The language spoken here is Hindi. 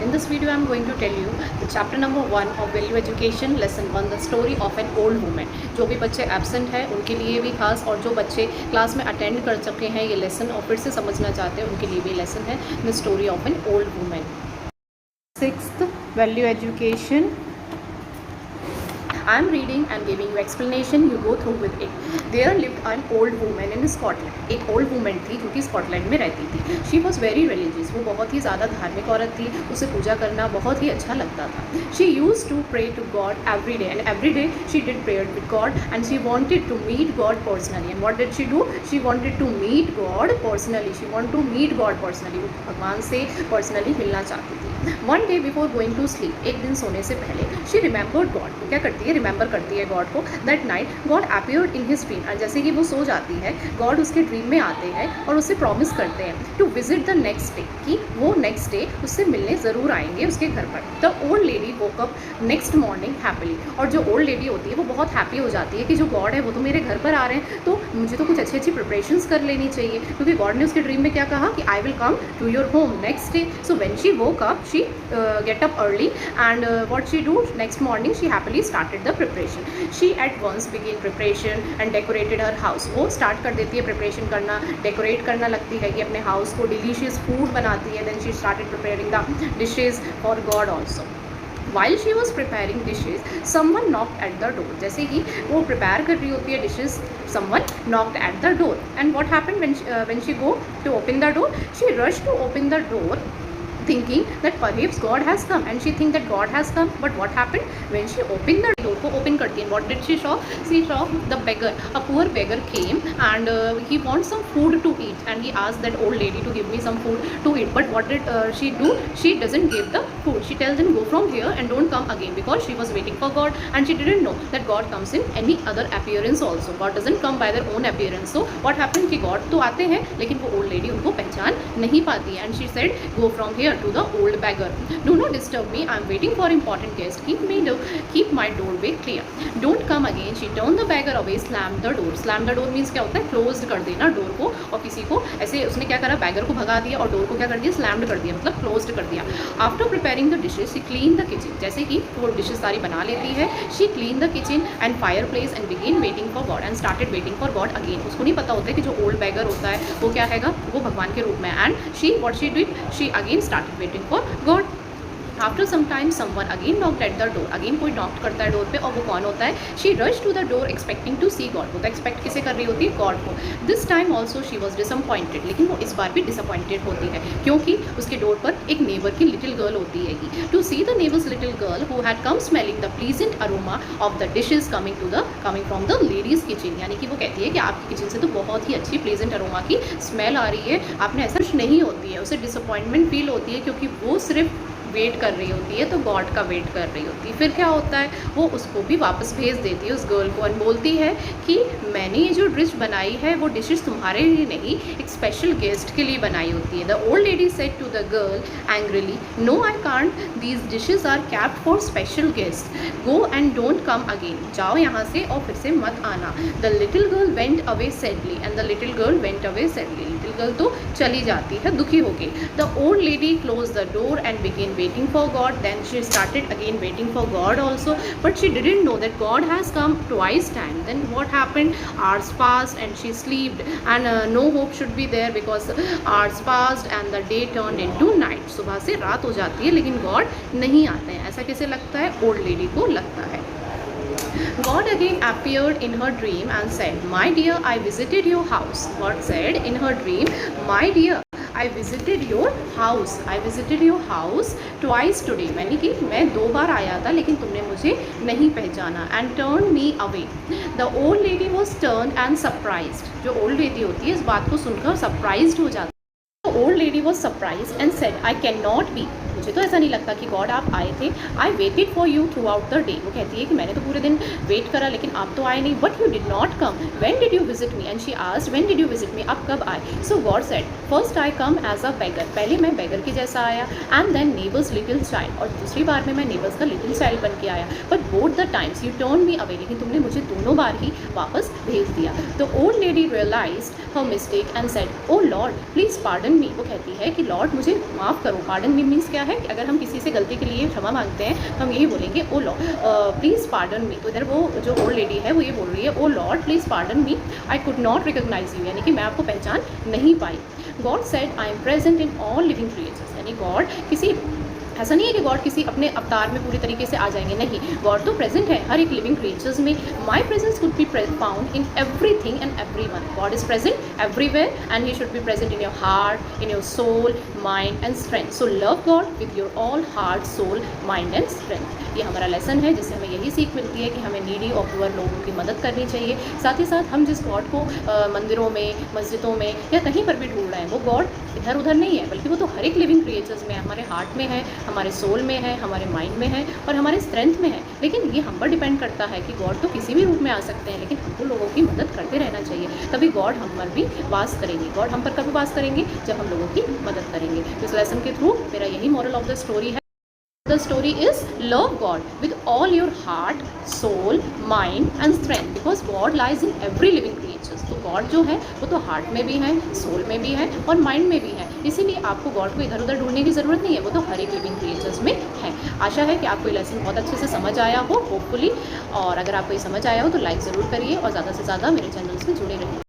In this video I am going to tell you the chapter number 1 of value education lesson 1 the story of an old woman। जो भी बच्चे एब्सेंट हैं उनके लिए भी खास, और जो बच्चे क्लास में अटेंड कर चुके हैं ये लेसन और फिर से समझना चाहते हैं उनके लिए भी लेसन है the story of an old women. 6th value education. I am reading and giving you explanation. You go through with it. There lived an old woman in Scotland. एक old woman थी जो कि स्कॉटलैंड में रहती थी। She was very religious. वो बहुत ही ज़्यादा धार्मिक औरत थी। उसे पूजा करना बहुत ही अच्छा लगता था। She used to pray to God every day, and every day she did prayer with God, and she wanted to meet God personally. And what did she do? She wanted to meet God personally. She wanted to meet God personally. वो भगवान से personally मिलना चाहती थी। One day before going to sleep, एक दिन सोने से पहले, she remembered God. वो क्या करती है? रिमेंबर करती है गॉड को। That night God appeared in his dream, और जैसे कि वो सो जाती है गॉड उसके ड्रीम में आते हैं और उससे प्रॉमिस करते हैं to visit the next day, कि वो नेक्स्ट डे उससे मिलने ज़रूर आएंगे उसके घर पर। The old lady woke up next morning happily, और जो ओल्ड लेडी होती है वो बहुत हैप्पी हो जाती है कि जो गॉड है वो तो मेरे घर पर आ रहे हैं, तो मुझे तो कुछ अच्छी अच्छी प्रिपरेशंस कर लेनी चाहिए, क्योंकि गॉड ने उसके ड्रीम में क्या कहा कि I will come to your home next day. So when she woke up she get up early, and what she do next morning she happily started the preparation. She at once begin preparation and decorated her house. वो स्टार्ट कर देती है प्रिपरेशन करना, डेकोरेट करना लगती है कि अपने हाउस को डिलीशियस फूड बनाती है। Then she started preparing the dishes for God also. While she was preparing dishes, someone knocked at the door. जैसे ही वो prepare कर रही होती है dishes, someone knocked at the door. And what happened when she go to open the door? She rushed to open the door, thinking that perhaps God has come, and she think that God has come. But what happened when she opened the door? को open करती है, what did she saw? She saw the beggar. A poor beggar came and he wants some food to eat, and he asked that old lady to give me some food to eat. But what did she do? She doesn't give the food. She tells him go from here and don't come again, because she was waiting for God and she didn't know that God comes in any other appearance also. God doesn't come by their own appearance. So what happened कि God तो आते हैं लेकिन वो old lady उनको पहचान नहीं पाती है, and she said go from here to the old beggar. Do not disturb me. I am waiting for important guest. Keep my doorway clear. Don't come again. She turned the beggar away. Slammed the door. Slam the door means क्या होता है? Closed कर देना डोर को, और किसी को ऐसे उसने क्या करा, बैगर को भगा दिया और डोर को क्या कर दिया, स्लैम्ड कर दिया, मतलब क्लोज्ड कर दिया। After preparing the dishes she clean the kitchen. जैसे कि वो डिशेज सारी बना लेती है, she clean the kitchen and fire place and begin waiting for God, and started waiting for God again. उसको नहीं पता होता है कि जो ओल्ड बैगर होता है वो क्या हैगा, वो भगवान के रूप में। And she what she did, she again started waiting for God. After some time someone again knocked at the door. Again कोई नॉक करता है डोर पे, और वो कौन होता है? She rush to the door expecting to see God. वो तो एक्सपेक्ट किसे कर रही होती है? गॉड को। This time also she was disappointed, लेकिन वो इस बार भी डिसअपॉइंटेड होती है, क्योंकि उसके डोर पर एक नेबर की लिटिल गर्ल होती है। To see the neighbours little girl who had come smelling the pleasant aroma of the dishes coming from the lady's kitchen. यानी कि वो कहती है कि आपकी किचन से तो बहुत ही अच्छी प्लीजेंट अरोमा की स्मेल आ रही है। आपने ऐसा कुछ नहीं होती है, उसे डिसअपॉइंटमेंट फील होती है, क्योंकि वो सिर्फ वेट कर रही होती है, तो गॉड का वेट कर रही होती है। फिर क्या होता है, वो उसको भी वापस भेज देती है उस गर्ल को, और बोलती है कि मैंने ये जो डिश बनाई है वो डिशेस तुम्हारे लिए नहीं, एक स्पेशल गेस्ट के लिए बनाई होती है। The old lady said to the girl angrily, no I can't, these dishes are kept for special guest, go and don't come again. जाओ यहाँ से और फिर से मत आना। The little girl went away sadly, and the little girl went away sadly. Little girl तो चली जाती है दुखी होके। The old lady close the door and begin waiting for God. Then she started again waiting for God also, but she didn't know that God has come twice time. Then what happened? Hours passed and she slept, and no hope should be there, because hours passed and the day turned into night. सुबह से रात हो जाती है लेकिन God नहीं आते हैं। ऐसा कैसे लगता है? ओल्ड लेडी को लगता है। God again appeared in her dream and said, my dear, I visited your house. God said in her dream, my dear, I visited your house twice today. मैंने कि मैं 2 बार आया था लेकिन तुमने मुझे नहीं पहचाना। And turned me away. The old lady was turned and surprised. जो ओल्ड लेडी होती है इस बात को सुनकर सरप्राइज्ड हो जाती है। The old lady was surprised and said, I cannot be. मुझे तो ऐसा नहीं लगता कि गॉड आप आए थे। I waited for you through out the day. वो कहती है कि मैंने तो पूरे दिन वेट करा लेकिन आप तो आए नहीं। But you did not come. When did you visit me? And she asked when did you visit me, आप कब आए? So God said, first I come as a beggar, पहले मैं बेगर के जैसा आया, and then neighbours little child, और दूसरी बार में मैं नेबर्स का लिटिल चाइल्ड बन के आया। But both the times you turn me away, लेकिन तुमने मुझे दोनों बार ही वापस भेज दिया। The old lady realised her mistake and said, oh Lord, please pardon me. वो कहती है कि लॉर्ड मुझे माफ़ करो। पार्डन मी मीन्स क्या है कि अगर हम किसी से गलती के लिए क्षमा मांगते हैं तो हम यही बोलेंगे ओ लॉर्ड प्लीज़ पार्डन मी। तो इधर वो जो ओल्ड लेडी है वो ये बोल रही है O lord please pardon me, I could not recognise you, यानी कि मैं आपको पहचान नहीं पाई। God said I am present in all living creatures, यानी गॉड किसी, ऐसा नहीं है कि गॉड किसी अपने अवतार में पूरी तरीके से आ जाएंगे, नहीं, गॉड तो प्रेजेंट है हर एक लिविंग क्रिएचर्स में। My presence would be found in everything and everyone. God is present everywhere and he should be present in your heart, in your soul, mind and strength. So love God with your all heart, soul, mind and strength. ये हमारा लेसन है जिससे हमें यही सीख मिलती है कि हमें नीडी और पुअर लोगों की मदद करनी चाहिए। साथ ही साथ हम जिस गॉड को मंदिरों में, मस्जिदों में या कहीं पर भी ढूंढ रहे हैं वो गॉड इधर उधर नहीं है, बल्कि वो तो हर एक लिविंग क्रिएचर्स में, हमारे हार्ट में है, हमारे सोल में है, हमारे माइंड में है और हमारे स्ट्रेंथ में है। लेकिन ये हम पर डिपेंड करता है कि गॉड तो किसी भी रूप में आ सकते हैं, लेकिन हमको लोगों की मदद करते रहना चाहिए, तभी गॉड हम पर भी वास करेंगे। गॉड हम पर कभी वास करेंगे जब हम लोगों की मदद करेंगे। इस लेसन के थ्रू मेरा यही मॉरल ऑफ द स्टोरी है। The story is love God with all your heart, soul, mind and strength, because God lies in every living creature. तो God जो है वो तो हार्ट में भी है, सोल में भी है और माइंड में भी है, इसीलिए आपको गॉड को इधर उधर ढूंढने की ज़रूरत नहीं है, वो तो हर एक लिविंग क्रिएचर्स में है। आशा है कि आपको ये लेसन बहुत अच्छे से समझ आया हो, होपफुली। और अगर आपको ये समझ आया हो तो लाइक ज़रूर करिए और ज़्यादा से ज़्यादा मेरे चैनल से जुड़े रहिए।